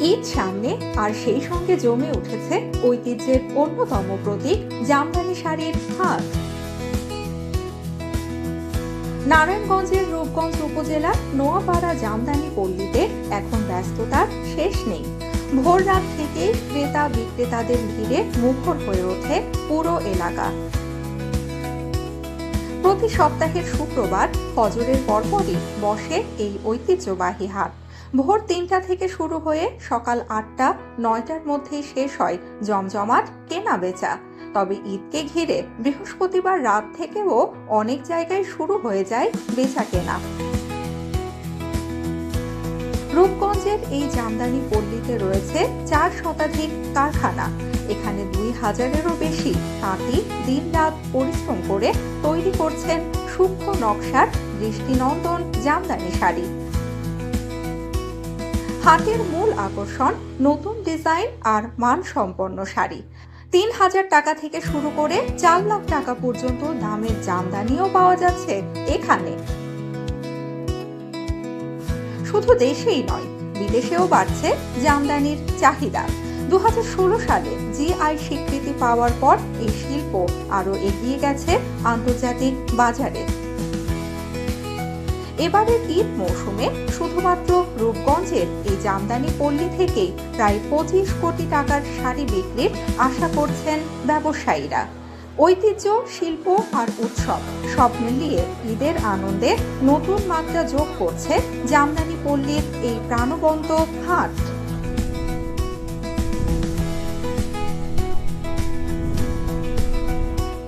ঈদ সামনে আর সেই সঙ্গে জমে উঠেছে ঐতিহ্যের অন্যতম প্রতীক জামদানি শাড়ির হাট। নারায়ণগঞ্জের রূপগঞ্জ উপজেলার নোয়াপাড়া জামদানি পল্লীতে এখন ব্যস্ততার শেষ নেই। ভোর রাত থেকে ক্রেতা বিক্রেতাদের ভিড়ে মুখর হয়ে ওঠে পুরো এলাকা। প্রতি সপ্তাহের শুক্রবার ফজরের পরপরই বসে এই ঐতিহ্যবাহী হাট। ভোর ৩টা থেকে শুরু হয়ে সকাল ৮টা ৯টার মধ্যেই শেষ হয় জমজমাট কেনা বেচা। তবে ঈদকে ঘিরে বৃহস্পতিবার রাত থেকেও অনেক জায়গায় শুরু হয়ে যায় বেচা কেনা। রূপগঞ্জের এই জামদানি পল্লীতে রয়েছে ৪ শতাধিক কারখানা। এখানে ২,০০০-এরও বেশি তাঁতি দিনরাত পরিশ্রম করে তৈরি করছেন সূক্ষ্ম নকশার দৃষ্টিনন্দন জামদানি শাড়ি। হাটের মূল আকর্ষণ নতুন ডিজাইন আর মানসম্পন্ন শাড়ি। ৩,০০০ টাকা থেকে শুরু করে ৪ লাখ টাকা পর্যন্ত দামের জামদানিও পাওয়া যাচ্ছে এখানে। শুধু দেশেই নয়, বিদেশেও বাড়ছে জামদানির চাহিদা। ২০১৬ সালে জিআই স্বীকৃতি পাওয়ার পর এই শিল্প আরো এগিয়ে গেছে আন্তর্জাতিক বাজারে। এবারের ঈদ মৌসুমে শুধুমাত্র রূপগঞ্জের এই জামদানি পল্লী থেকেই প্রায় ২৫ কোটি টাকার শাড়ি বিক্রির আশা করছেন ব্যবসায়ীরা। ঐতিহ্য, শিল্প আর উৎসব সব মিলিয়ে ঈদের আনন্দে নতুন মাত্রা যোগ করছে জামদানি পল্লীর এই প্রাণবন্ত হাট।